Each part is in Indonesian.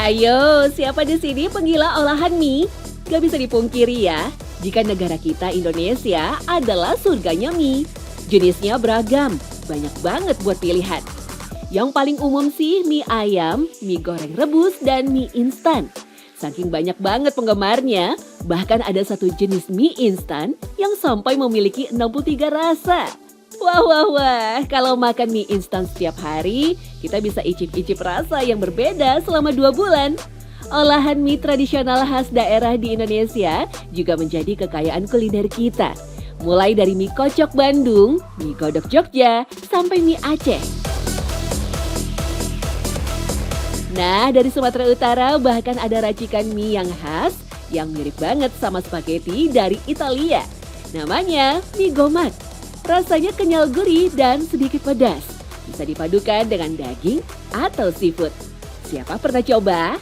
Hayo, siapa di sini penggila olahan mie? Gak bisa dipungkiri ya, jika negara kita Indonesia adalah surganya mie. Jenisnya beragam, banyak banget buat pilihan. Yang paling umum sih mie ayam, mie goreng rebus, dan mie instan. Saking banyak banget penggemarnya, bahkan ada satu jenis mie instan yang sampai memiliki 63 rasa. Wah, kalau makan mie instan setiap hari, kita bisa icip-icip rasa yang berbeda selama 2 bulan. Olahan mie tradisional khas daerah di Indonesia juga menjadi kekayaan kuliner kita. Mulai dari mie kocok Bandung, mie godok Jogja, sampai mie Aceh. Nah, dari Sumatera Utara bahkan ada racikan mie yang khas yang mirip banget sama spaghetti dari Italia. Namanya mie gomak. Rasanya kenyal gurih dan sedikit pedas. Bisa dipadukan dengan daging atau seafood. Siapa pernah coba?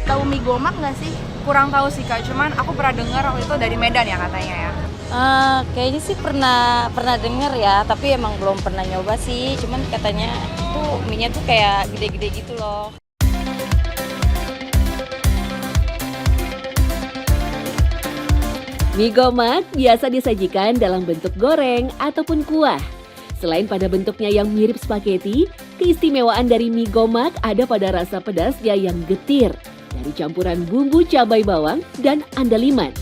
Tahu mie gomak nggak sih? Kurang tahu sih Kak, cuman aku pernah dengar waktu itu dari Medan ya katanya ya. Kayaknya sih pernah dengar ya, tapi emang belum pernah nyoba sih. Cuman katanya tuh mie-nya tuh kayak gede-gede gitu loh. Mie gomak biasa disajikan dalam bentuk goreng ataupun kuah. Selain pada bentuknya yang mirip spaghetti, keistimewaan dari mie gomak ada pada rasa pedasnya yang getir dari campuran bumbu cabai bawang dan andaliman.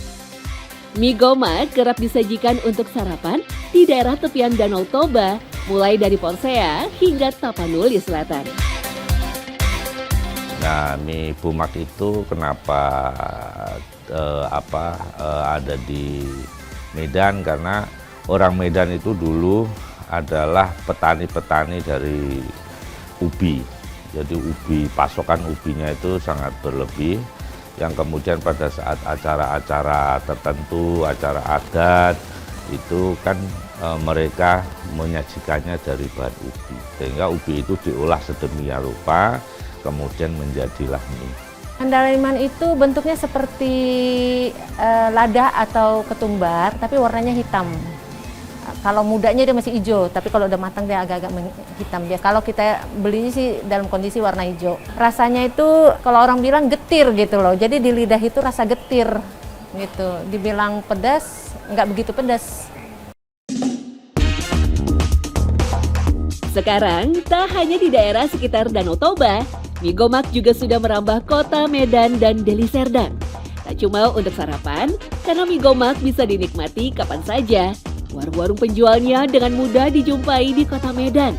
Mie gomak kerap disajikan untuk sarapan di daerah tepian Danau Toba, mulai dari Porsea hingga Tapanuli Selatan. Nah, mie gomak itu kenapa ada di Medan, karena orang Medan itu dulu adalah petani-petani dari ubi. Jadi pasokan ubinya itu sangat berlebih, yang kemudian pada saat acara-acara tertentu, acara adat, itu kan mereka menyajikannya dari bahan ubi. Sehingga ubi itu diolah sedemikian rupa, kemudian menjadilah mie. Andaliman itu bentuknya seperti lada atau ketumbar, tapi warnanya hitam. Kalau mudanya dia masih hijau, tapi kalau udah matang dia agak-agak hitam dia. Kalau kita belinya sih dalam kondisi warna hijau. Rasanya itu kalau orang bilang getir gitu loh. Jadi di lidah itu rasa getir gitu. Dibilang pedas, nggak begitu pedas. Sekarang tak hanya di daerah sekitar Danau Toba, mie gomak juga sudah merambah kota Medan dan Deli Serdang. Tak cuma untuk sarapan, karena mie gomak bisa dinikmati kapan saja. Warung-warung penjualnya dengan mudah dijumpai di kota Medan.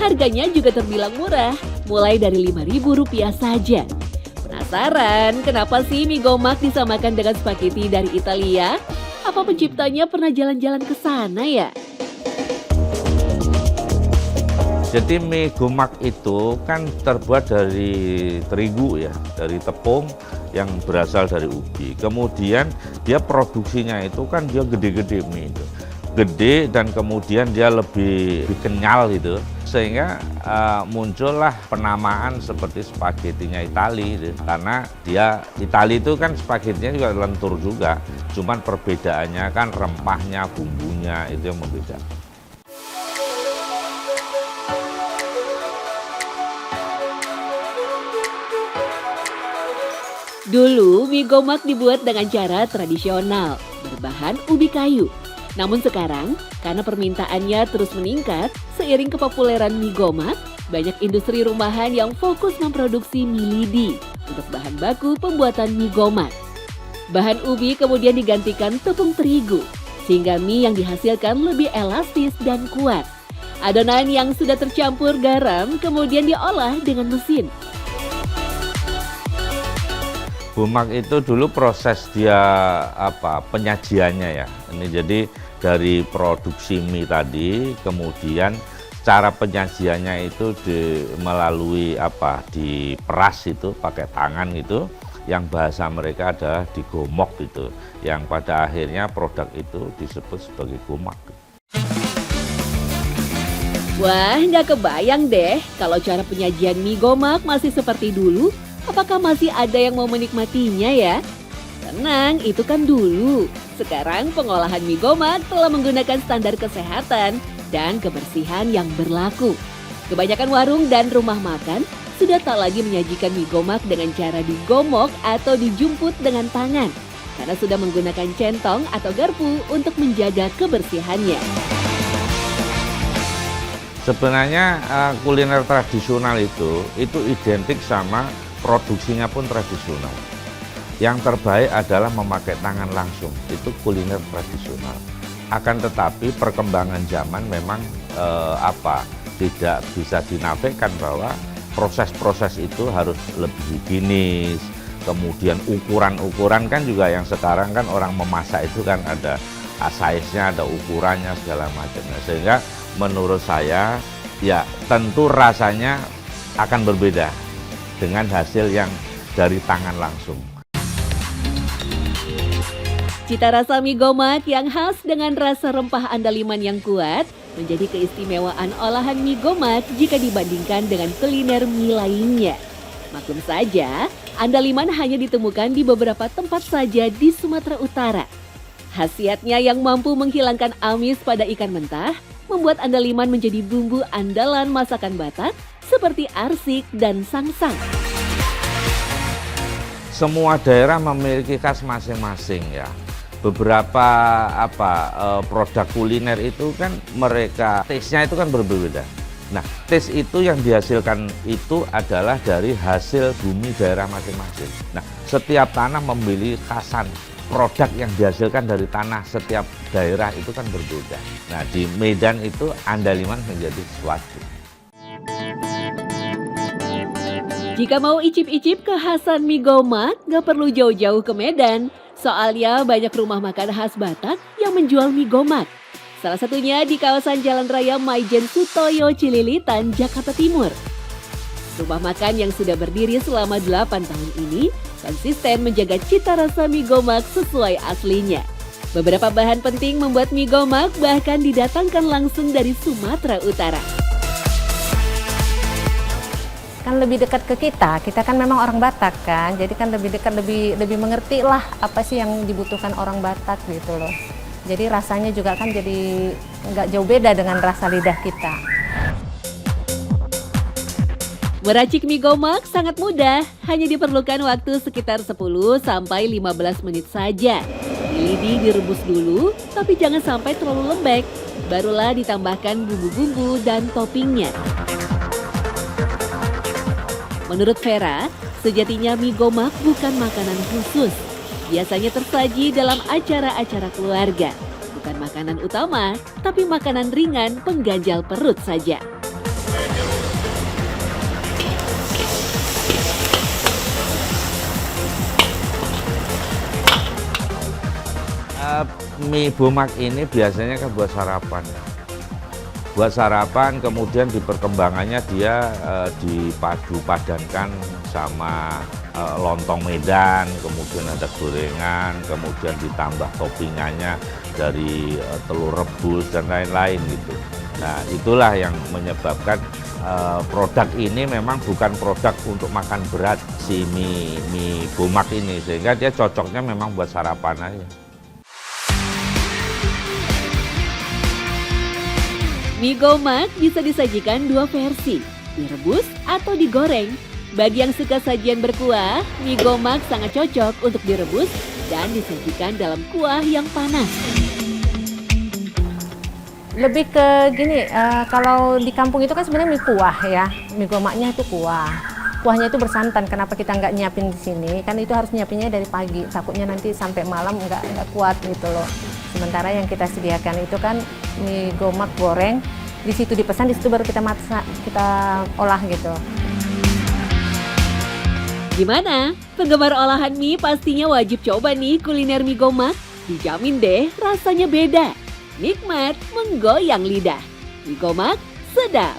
Harganya juga terbilang murah, mulai dari Rp5.000 saja. Penasaran kenapa sih mie gomak disamakan dengan spaghetti dari Italia? Apa penciptanya pernah jalan-jalan ke sana ya? Jadi mie gomak itu kan terbuat dari terigu ya, dari tepung yang berasal dari ubi. Kemudian dia produksinya itu kan dia gede-gede mie itu. Gede dan kemudian dia lebih kenyal gitu, sehingga muncullah penamaan seperti spagettinya Itali gitu. Karena dia Itali itu kan spagettinya juga lentur juga, cuman perbedaannya kan rempahnya, bumbunya itu yang membeda. Dulu mie gomak dibuat dengan cara tradisional, berbahan ubi kayu. Namun sekarang, karena permintaannya terus meningkat, seiring kepopuleran mie gomak, banyak industri rumahan yang fokus memproduksi mie lidi untuk bahan baku pembuatan mie gomak. Bahan ubi kemudian digantikan tepung terigu, sehingga mie yang dihasilkan lebih elastis dan kuat. Adonan yang sudah tercampur garam kemudian diolah dengan mesin. Gomak itu dulu proses dia penyajiannya ya. Ini jadi dari produksi mie tadi, kemudian cara penyajiannya itu melalui diperas itu pakai tangan gitu, yang bahasa mereka adalah digomok gitu, yang pada akhirnya produk itu disebut sebagai gomak. Wah, nggak kebayang deh kalau cara penyajian mie gomak masih seperti dulu. Apakah masih ada yang mau menikmatinya ya? Tenang, itu kan dulu. Sekarang pengolahan mie gomak telah menggunakan standar kesehatan dan kebersihan yang berlaku. Kebanyakan warung dan rumah makan sudah tak lagi menyajikan mie gomak dengan cara digomok atau dijumput dengan tangan, karena sudah menggunakan centong atau garpu untuk menjaga kebersihannya. Sebenarnya kuliner tradisional itu identik sama produksinya pun tradisional. Yang terbaik adalah memakai tangan langsung, itu kuliner tradisional. Akan tetapi perkembangan zaman memang tidak bisa dinafikan bahwa proses-proses itu harus lebih higienis. Kemudian ukuran-ukuran kan juga yang sekarang kan orang memasak itu kan ada size-nya, ada ukurannya segala macamnya. Sehingga menurut saya ya tentu rasanya akan berbeda dengan hasil yang dari tangan langsung. Cita rasa mie gomak yang khas dengan rasa rempah andaliman yang kuat menjadi keistimewaan olahan mie gomak jika dibandingkan dengan kuliner mie lainnya. Maklum saja, andaliman hanya ditemukan di beberapa tempat saja di Sumatera Utara. Khasiatnya yang mampu menghilangkan amis pada ikan mentah membuat andaliman menjadi bumbu andalan masakan Batak seperti arsik dan sangsang. Semua daerah memiliki khas masing-masing ya. Beberapa produk kuliner itu kan mereka taste-nya itu kan berbeda. Nah, taste itu yang dihasilkan itu adalah dari hasil bumi daerah masing-masing. Nah, setiap tanah memiliki khasan. Produk yang dihasilkan dari tanah setiap daerah itu kan berbeda. Nah, di Medan itu andaliman menjadi sesuatu. Jika mau icip-icip kekhasan mie gomak, gak perlu jauh-jauh ke Medan. Soalnya banyak rumah makan khas Batak yang menjual mie gomak. Salah satunya di kawasan Jalan Raya Maijen Sutoyo, Cililitan, Jakarta Timur. Rumah makan yang sudah berdiri selama 8 tahun ini konsisten menjaga cita rasa mie gomak sesuai aslinya. Beberapa bahan penting membuat mie gomak bahkan didatangkan langsung dari Sumatera Utara. Kan lebih dekat ke kita kan memang orang Batak kan, jadi kan lebih dekat, lebih mengerti lah apa sih yang dibutuhkan orang Batak gitu loh. Jadi rasanya juga kan jadi nggak jauh beda dengan rasa lidah kita. Meracik mie gomak sangat mudah, hanya diperlukan waktu sekitar 10 sampai 15 menit saja. Lidi direbus dulu, tapi jangan sampai terlalu lembek. Barulah ditambahkan bumbu-bumbu dan toppingnya. Menurut Vera, sejatinya mie gomak bukan makanan khusus. Biasanya tersaji dalam acara-acara keluarga. Bukan makanan utama, tapi makanan ringan pengganjal perut saja. Mie gomak ini biasanya kan buat sarapan. Buat sarapan, kemudian di perkembangannya dia dipadu padankan sama lontong Medan, kemudian ada gorengan, kemudian ditambah toppingannya dari telur rebus dan lain-lain gitu. Nah, itulah yang menyebabkan produk ini memang bukan produk untuk makan berat si mie gomak ini, sehingga dia cocoknya memang buat sarapan aja. Mie gomak bisa disajikan 2 versi, direbus atau digoreng. Bagi yang suka sajian berkuah, mie gomak sangat cocok untuk direbus dan disajikan dalam kuah yang panas. Lebih ke gini, kalau di kampung itu kan sebenarnya mie kuah ya, mie gomaknya itu kuah. Kuahnya itu bersantan, kenapa kita nggak nyiapin di sini? Kan itu harus nyiapinnya dari pagi, takutnya nanti sampai malam nggak kuat gitu loh. Sementara yang kita sediakan itu kan mie gomak goreng, di situ dipesan, di situ baru kita masak, kita olah gitu. Gimana? Penggemar olahan mie pastinya wajib coba nih kuliner mie gomak. Dijamin deh rasanya beda. Nikmat, menggoyang lidah. Mie gomak sedap.